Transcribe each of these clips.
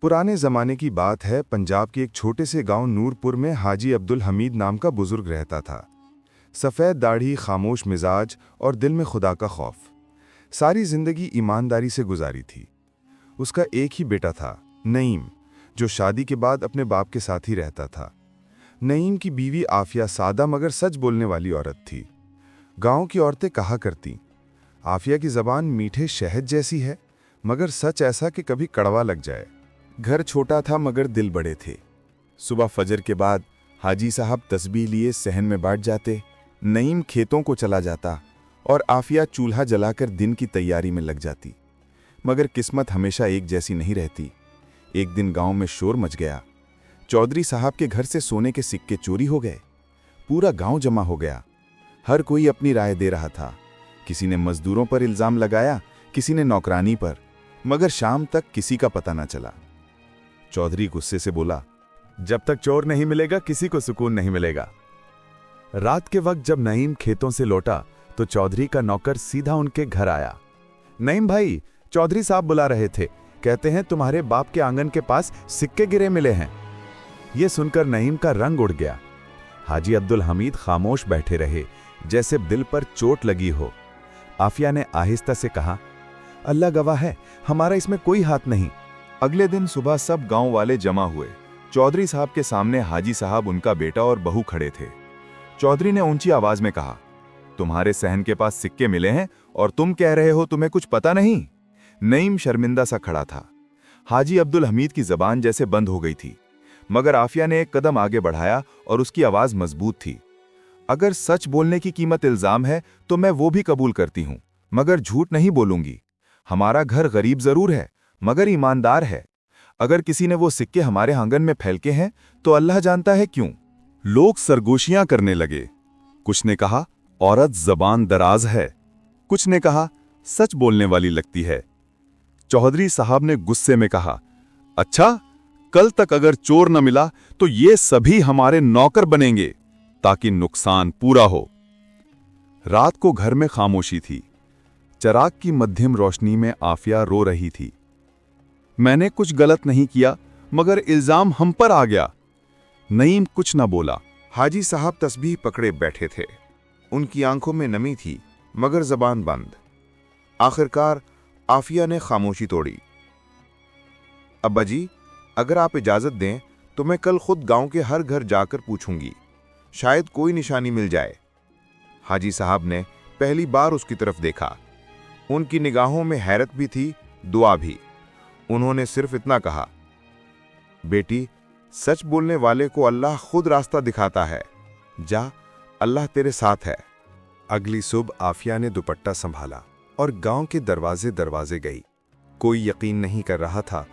पुराने ज़माने की बात है। पंजाब के एक छोटे से गांव नूरपुर में हाजी अब्दुल हमीद नाम का बुजुर्ग रहता था। सफ़ेद दाढ़ी, खामोश मिजाज और दिल में खुदा का खौफ। सारी ज़िंदगी ईमानदारी से गुजारी थी। उसका एक ही बेटा था, नईम, जो शादी के बाद अपने बाप के साथ ही रहता था। नईम की बीवी आफिया सादा मगर सच बोलने वाली औरत थी। गांव की औरतें कहा करती, आफिया की ज़बान मीठे शहद जैसी है, मगर सच ऐसा कि कभी कड़वा लग जाए। घर छोटा था मगर दिल बड़े थे। सुबह फजर के बाद हाजी साहब तस्बीह लिए सहन में बैठ जाते, नईम खेतों को चला जाता और आफिया चूल्हा जलाकर दिन की तैयारी में लग जाती। मगर किस्मत हमेशा एक जैसी नहीं रहती। एक दिन गांव में शोर मच गया। चौधरी साहब के घर से सोने के सिक्के चोरी हो गए। पूरा गांव जमा हो गया। हर कोई अपनी राय दे रहा था। किसी ने मजदूरों पर इल्जाम लगाया, किसी ने नौकरानी पर, मगर शाम तक किसी का पता न चला। चौधरी गुस्से से बोला, जब तक चोर नहीं मिलेगा किसी को सुकून नहीं मिलेगा। रात के वक्त जब नईम खेतों से लौटा तो चौधरी का नौकर सीधा उनके घर आया। नईम भाई, चौधरी साहब बुला रहे थे, कहते हैं तुम्हारे बाप के आंगन के पास सिक्के गिरे मिले हैं। यह सुनकर नईम का रंग उड़ गया। हाजी अब्दुल हमीद खामोश बैठे रहे, जैसे दिल पर चोट लगी हो। आफिया ने आहिस्ता से कहा, अल्लाह गवाह है, हमारा इसमें कोई हाथ नहीं। अगले दिन सुबह सब गांव वाले जमा हुए। चौधरी साहब के सामने हाजी साहब, उनका बेटा और बहू खड़े थे। चौधरी ने ऊंची आवाज में कहा, तुम्हारे सहन के पास सिक्के मिले हैं और तुम कह रहे हो तुम्हें कुछ पता नहीं। नईम शर्मिंदा सा खड़ा था। हाजी अब्दुल हमीद की जबान जैसे बंद हो गई थी, मगर आफिया ने एक कदम आगे बढ़ाया और उसकी आवाज मजबूत थी। अगर सच बोलने की कीमत इल्जाम है तो मैं वो भी कबूल करती हूं, मगर झूठ नहीं बोलूंगी। हमारा घर गरीब जरूर है मगर ईमानदार है। अगर किसी ने वो सिक्के हमारे आंगन में फेंके हैं तो अल्लाह जानता है क्यों। लोग सरगोशियां करने लगे। कुछ ने कहा, औरत जबान दराज है। कुछ ने कहा, सच बोलने वाली लगती है। चौधरी साहब ने गुस्से में कहा, अच्छा, कल तक अगर चोर न मिला तो ये सभी हमारे नौकर बनेंगे ताकि नुकसान पूरा हो। रात को घर में खामोशी थी। चराग की मध्यम रोशनी में आफिया रो रही थी। मैंने कुछ गलत नहीं किया मगर इल्जाम हम पर आ गया। नईम कुछ न बोला। हाजी साहब तस्बीह पकड़े बैठे थे। उनकी आंखों में नमी थी मगर जबान बंद। आखिरकार आफिया ने खामोशी तोड़ी। अब्बा जी, अगर आप इजाजत दें तो मैं कल खुद गांव के हर घर जाकर पूछूंगी, शायद कोई निशानी मिल जाए। हाजी साहब ने पहली बार उसकी तरफ देखा। उनकी निगाहों में हैरत भी थी, दुआ भी। उन्होंने सिर्फ इतना कहा, बेटी, सच बोलने वाले को अल्लाह खुद रास्ता दिखाता है। जा, अल्लाह तेरे साथ है। अगली सुबह आफिया ने दुपट्टा संभाला और गांव के दरवाजे दरवाजे गई। कोई यकीन नहीं कर रहा था,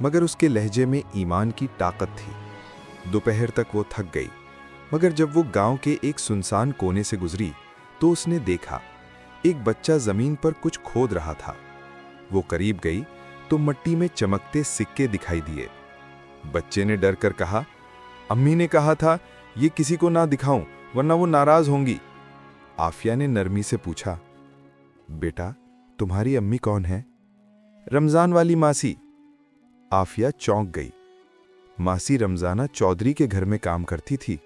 मगर उसके लहजे में ईमान की ताकत थी। दोपहर तक वो थक गई, मगर जब वो गांव के एक सुनसान कोने से गुजरी तो उसने देखा एक बच्चा जमीन पर कुछ खोद रहा था। वो करीब गई तो मिट्टी में चमकते सिक्के दिखाई दिए। बच्चे ने डर कर कहा, अम्मी ने कहा था ये किसी को ना दिखाऊं वरना वो नाराज होंगी। आफिया ने नरमी से पूछा, बेटा, तुम्हारी अम्मी कौन है? रमजान वाली मासी। आफिया चौंक गई। मासी रमजाना चौधरी के घर में काम करती थी।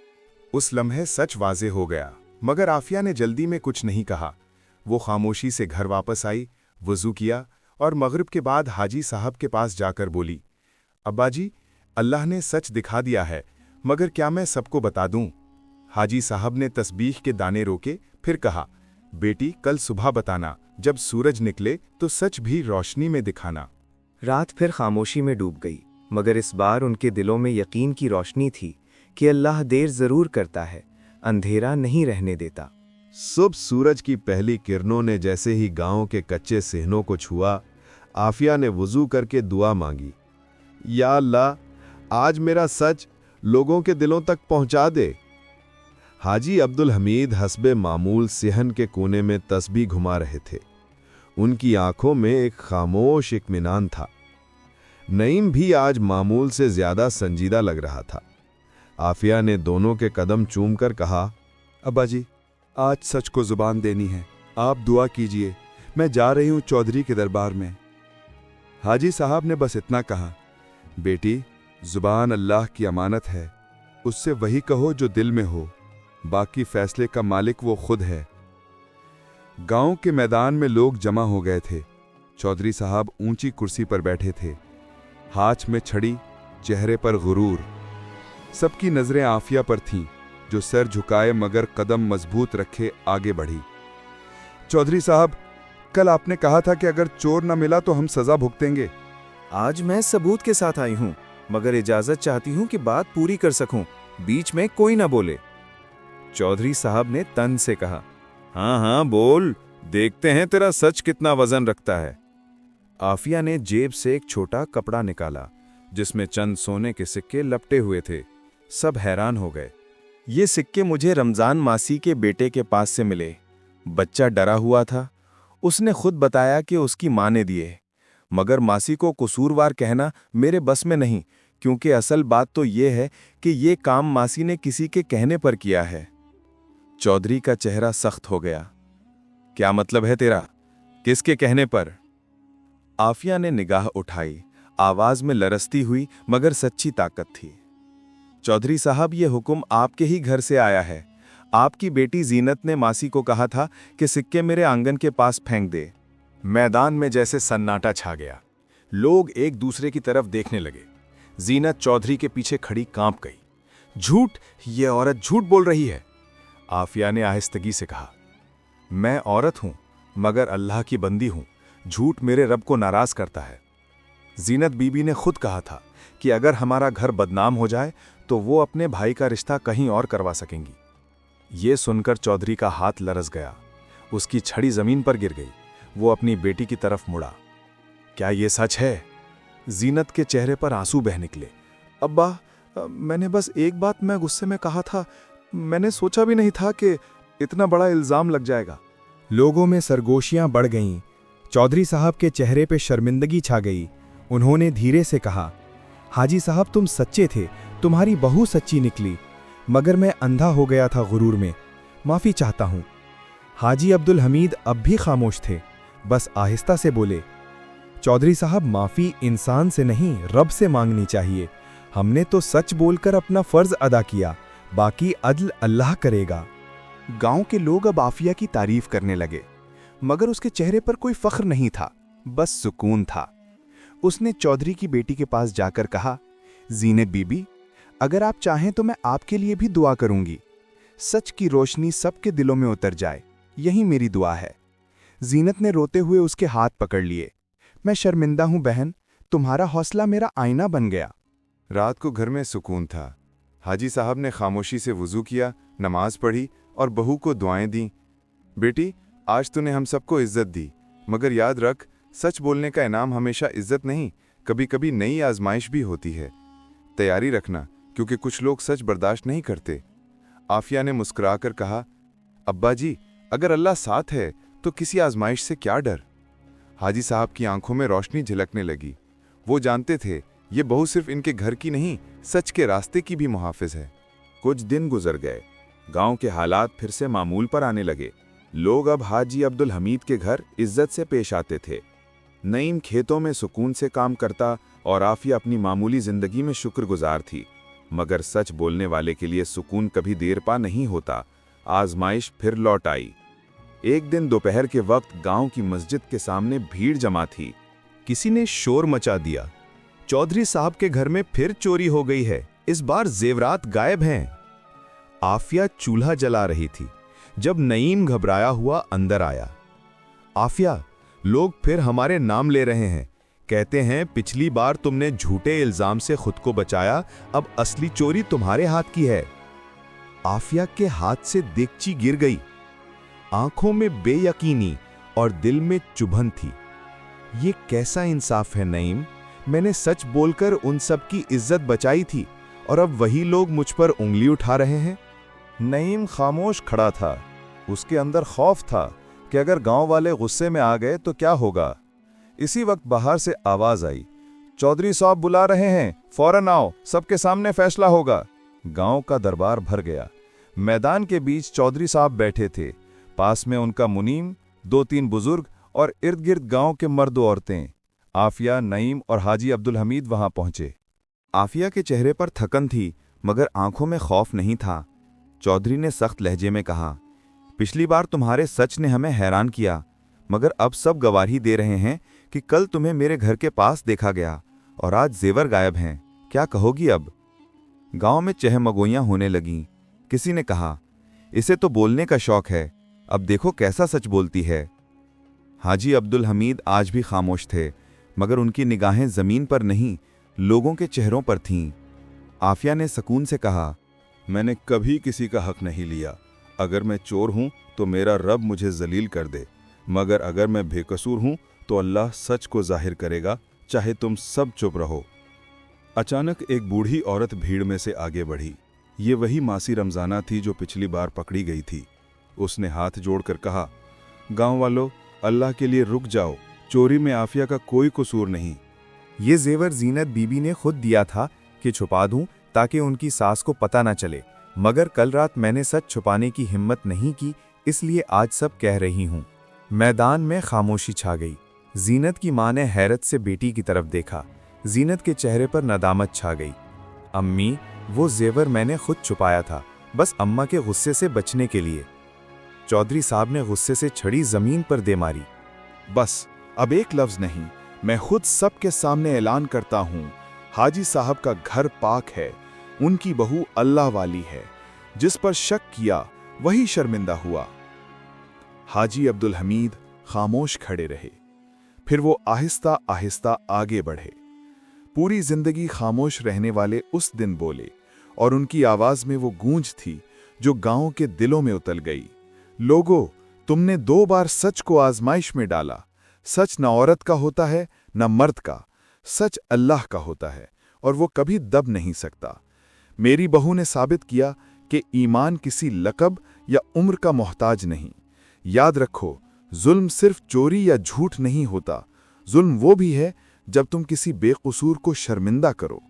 उस लम्हे सच वाजे हो गया, मगर आफिया ने जल्दी में कुछ नहीं कहा। वो खामोशी से घर वापस आई, वजू किया और मगरिब के बाद हाजी साहब के पास जाकर बोली, अब्बा जी, अल्लाह ने सच दिखा दिया है, मगर क्या मैं सबको बता दूं? हाजी साहब ने तस्बीह के दाने रोके, फिर कहा, बेटी, कल सुबह बताना, जब सूरज निकले तो सच भी रोशनी में दिखाना। रात फिर खामोशी में डूब गई, मगर इस बार उनके दिलों में यकीन की रोशनी थी कि अल्लाह देर जरूर करता है, अंधेरा नहीं रहने देता। सुबह सूरज की पहली किरणों ने जैसे ही गांव के कच्चे सेहनों को छुआ, आफिया ने वुजू करके दुआ मांगी, या अल्लाह, आज मेरा सच लोगों के दिलों तक पहुंचा दे। हाजी अब्दुल हमीद हस्बे मामूल सेहन के कोने में तस्बीह घुमा रहे थे। उनकी आंखों में एक खामोश इत्मीनान था। नईम भी आज मामूल से ज्यादा संजीदा लग रहा था। आफिया ने दोनों के कदम चूमकर कहा, अब्बा जी, आज सच को जुबान देनी है, आप दुआ कीजिए, मैं जा रही हूं चौधरी के दरबार में। हाजी साहब ने बस इतना कहा, बेटी, जुबान अल्लाह की अमानत है, उससे वही कहो जो दिल में हो, बाकी फैसले का मालिक वो खुद है। गांव के मैदान में लोग जमा हो गए थे। चौधरी साहब ऊंची कुर्सी पर बैठे थे, हाथ में छड़ी, चेहरे पर गुरूर। सबकी नजरें आफिया पर थीं, जो सर झुकाए मगर कदम मजबूत रखे आगे बढ़ी। चौधरी साहब, कल आपने कहा था कि अगर चोर न मिला तो हम सजा भुगतेंगे। आज मैं सबूत के साथ आई हूं, मगर इजाजत चाहती हूं कि बात पूरी कर सकूं, बीच में कोई ना बोले। चौधरी साहब ने तन से कहा। हाँ हाँ बोल, देखते हैं तेरा सच कितना वजन रखता है। आफिया ने जेब से एक छोटा कपड़ा निकाला, जिसमें चंद सोने के सिक्के लपटे हुए थे। सब हैरान हो गए। ये सिक्के मुझे रमजान मासी के बेटे के पास से मिले। बच्चा डरा हुआ था। उसने खुद बताया कि उसकी माँ ने दिए, मगर मासी को कसूरवार कहना मेरे बस में नहीं, क्योंकि असल बात तो ये है कि ये काम मासी ने किसी के कहने पर किया है। चौधरी का चेहरा सख्त हो गया। क्या मतलब है तेरा? किसके कहने पर? आफिया ने निगाह उठाई, आवाज में लरसती हुई मगर सच्ची ताकत थी। चौधरी साहब, ये हुक्म आपके ही घर से आया है। आपकी बेटी जीनत ने मासी को कहा था कि सिक्के मेरे आंगन के पास फेंक दे। मैदान में जैसे सन्नाटा छा गया। लोग एक दूसरे की तरफ देखने लगे। जीनत चौधरी के पीछे खड़ी कांप गई। झूठ, ये औरत झूठ बोल रही है। आफिया ने आहिस्तगी से कहा, मैं औरत हूं मगर अल्लाह की बंदी हूं। झूठ मेरे रब को नाराज करता है। जीनत बीबी ने खुद कहा था कि अगर हमारा घर बदनाम हो जाए तो वो अपने भाई का रिश्ता कहीं और करवा सकेंगी। ये सुनकर चौधरी का हाथ लरस गया। उसकी छड़ी जमीन पर गिर गई। वो अपनी बेटी की तरफ मुड़ा। क्या ये सच है? जीनत के चेहरे पर आंसू बह निकले। अब्बा, मैंने बस एक बात मैं गुस्से में कहा था। मैंने सोचा भी नहीं था कि इतना बड़ा इल्जाम लग जाएगा। लोगों में सरगोशियां बढ़ गईं। चौधरी साहब के चेहरे पे शर्मिंदगी छा गई। उन्होंने धीरे से कहा, हाजी साहब, तुम सच्चे थे, तुम्हारी बहू सच्ची निकली, मगर मैं अंधा हो गया था गुरूर में। माफी चाहता हूं। हाजी अब्दुल हमीद अब भी खामोश थे, बस आहिस्ता से बोले, चौधरी साहब, माफी इंसान से नहीं रब से मांगनी चाहिए। हमने तो सच बोलकर अपना फर्ज अदा किया, बाकी अदल अल्लाह करेगा। गांव के लोग अब आफिया की तारीफ करने लगे, मगर उसके चेहरे पर कोई फख्र नहीं था, बस सुकून था। उसने चौधरी की बेटी के पास जाकर कहा, जीनत बीबी, अगर आप चाहें तो मैं आपके लिए भी दुआ करूंगी। सच की रोशनी सबके दिलों में उतर जाए, यही मेरी दुआ है। जीनत ने रोते हुए उसके हाथ पकड़ लिए। मैं शर्मिंदा हूं बहन, तुम्हारा हौसला मेरा आईना बन गया। रात को घर में सुकून था। हाजी साहब ने खामोशी से वुजू किया, नमाज पढ़ी और बहू को दुआएं दी। बेटी, आज तूने हम सबको इज्जत दी, मगर याद रख, सच बोलने का इनाम हमेशा इज्जत नहीं, कभी कभी नई आजमाइश भी होती है। तैयारी रखना, क्योंकि कुछ लोग सच बर्दाश्त नहीं करते। आफिया ने मुस्कुराकर कहा, अब्बा जी, अगर अल्लाह साथ है तो किसी आजमाइश से क्या डर। हाजी साहब की आंखों में रोशनी झलकने लगी। वो जानते थे ये बहू सिर्फ इनके घर की नहीं, सच के रास्ते की भी मुहाफिज है। कुछ दिन गुजर गए। गांव के हालात फिर से मामूल पर आने लगे। लोग अब हाजी अब्दुल हमीद के घर इज्जत से पेश आते थे। नईम खेतों में सुकून से काम करता और आफिया अपनी मामूली जिंदगी में शुक्रगुजार थी। मगर सच बोलने वाले के लिए सुकून कभी देर पा नहीं होता। आजमाइश फिर लौट आई। एक दिन दोपहर के वक्त गांव की मस्जिद के सामने भीड़ जमा थी। किसी ने शोर मचा दिया, चौधरी साहब के घर में फिर चोरी हो गई है, इस बार जेवरात गायब हैं। आफिया चूल्हा जला रही थी जब नईम घबराया हुआ अंदर आया। आफिया, लोग फिर हमारे नाम ले रहे हैं, कहते हैं पिछली बार तुमने झूठे इल्जाम से खुद को बचाया, अब असली चोरी तुम्हारे हाथ की है। आफिया के हाथ से देगची गिर गई। आंखों में बेयकीनी और दिल में चुभन थी। ये कैसा इंसाफ है नईम, मैंने सच बोलकर उन सब की इज्जत बचाई थी और अब वही लोग मुझ पर उंगली उठा रहे हैं। नईम खामोश खड़ा था। उसके अंदर खौफ था कि अगर गांव वाले गुस्से में आ गए तो क्या होगा। इसी वक्त बाहर से आवाज आई, चौधरी साहब बुला रहे हैं, फौरन आओ, सबके सामने फैसला होगा। गांव का दरबार भर गया। मैदान के बीच चौधरी साहब बैठे थे, पास में उनका मुनीम, 2-3 बुजुर्ग और इर्द गिर्द गांव के मर्द औरतें। आफिया, नईम और हाजी अब्दुल हमीद वहां पहुंचे। आफिया के चेहरे पर थकन थी, मगर आंखों में खौफ नहीं था। चौधरी ने सख्त लहजे में कहा, पिछली बार तुम्हारे सच ने हमें हैरान किया, मगर अब सब गवाही दे रहे हैं कि कल तुम्हें मेरे घर के पास देखा गया और आज जेवर गायब हैं। क्या कहोगी अब? गांव में चहमगोइयां होने लगीं। किसी ने कहा, इसे तो बोलने का शौक है, अब देखो कैसा सच बोलती है। हाजी अब्दुल हमीद आज भी खामोश थे, मगर उनकी निगाहें जमीन पर नहीं, लोगों के चेहरों पर थीं। आफिया ने सुकून से कहा, मैंने कभी किसी का हक नहीं लिया। अगर मैं चोर हूं तो मेरा रब मुझे जलील कर दे, मगर अगर मैं बेकसूर हूं तो अल्लाह सच को जाहिर करेगा, चाहे तुम सब चुप रहो। अचानक एक बूढ़ी औरत भीड़ में से आगे बढ़ी। ये वही मासी रमजाना थी जो पिछली बार पकड़ी गई थी। उसने हाथ जोड़कर कहा, गांव वालों, अल्लाह के लिए रुक जाओ, चोरी में आफिया का कोई कसूर नहीं। ये जेवर जीनत बीबी ने खुद दिया था कि छुपा दूं ताकि उनकी सास को पता न चले, मगर कल रात मैंने सच छुपाने की हिम्मत नहीं की, इसलिए आज सब कह रही हूं। मैदान में खामोशी छा गई। जीनत की मां ने हैरत से बेटी की तरफ देखा। जीनत के चेहरे पर नदामत छा गई। अम्मी, वो जेवर मैंने खुद छुपाया था, बस अम्मा के गुस्से से बचने के लिए। चौधरी साहब ने गुस्से से छड़ी जमीन पर दे मारी। बस अब एक लफ्ज नहीं, मैं खुद सबके सामने ऐलान करता हूं, हाजी साहब का घर पाक है, उनकी बहू अल्लाह वाली है। जिस पर शक किया वही शर्मिंदा हुआ। हाजी अब्दुल हमीद खामोश खड़े रहे, फिर वो आहिस्ता आहिस्ता आगे बढ़े। पूरी जिंदगी खामोश रहने वाले उस दिन बोले, और उनकी आवाज में वो गूंज थी जो गांव के दिलों में उतर गई। लोगों, तुमने 2 बार सच को आजमाइश में डाला। सच न औरत का होता है न मर्द का, सच अल्लाह का होता है, और वो कभी दब नहीं सकता। मेरी बहू ने साबित किया कि ईमान किसी लकब या उम्र का मोहताज नहीं। याद रखो, जुल्म सिर्फ चोरी या झूठ नहीं होता, जुल्म वो भी है जब तुम किसी बेकसूर को शर्मिंदा करो।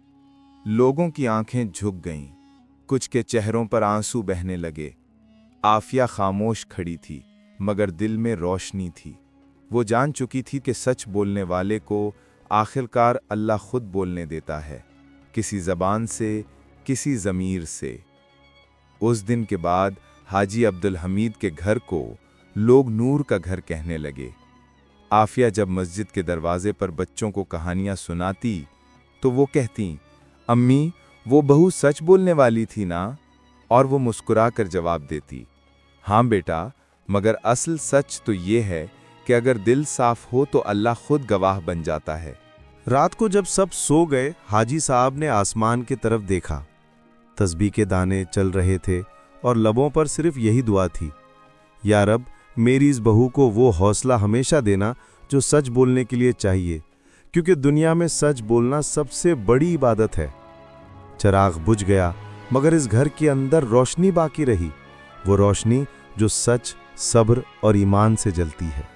लोगों की आंखें झुक गईं, कुछ के चेहरों पर आंसू बहने लगे। आफिया खामोश खड़ी थी, मगर दिल में रोशनी थी। वो जान चुकी थी कि सच बोलने वाले को आखिरकार अल्लाह खुद बोलने देता है, किसी जबान से, किसी ज़मीर से। उस दिन के बाद हाजी अब्दुल हमीद के घर को लोग नूर का घर कहने लगे। आफिया जब मस्जिद के दरवाजे पर बच्चों को कहानियां सुनाती तो वो कहती, अम्मी, वो बहू सच बोलने वाली थी ना? और वो मुस्कुरा कर जवाब देती, हाँ बेटा, मगर असल सच तो ये है कि अगर दिल साफ हो तो अल्लाह खुद गवाह बन जाता है। रात को जब सब सो गए, हाजी साहब ने आसमान की तरफ देखा। तस्बीह के दाने चल रहे थे और लबों पर सिर्फ यही दुआ थी, या रब, मेरी इस बहू को वो हौसला हमेशा देना जो सच बोलने के लिए चाहिए, क्योंकि दुनिया में सच बोलना सबसे बड़ी इबादत है। चिराग बुझ गया, मगर इस घर के अंदर रोशनी बाकी रही, वो रोशनी जो सच, सब्र और ईमान से जलती है।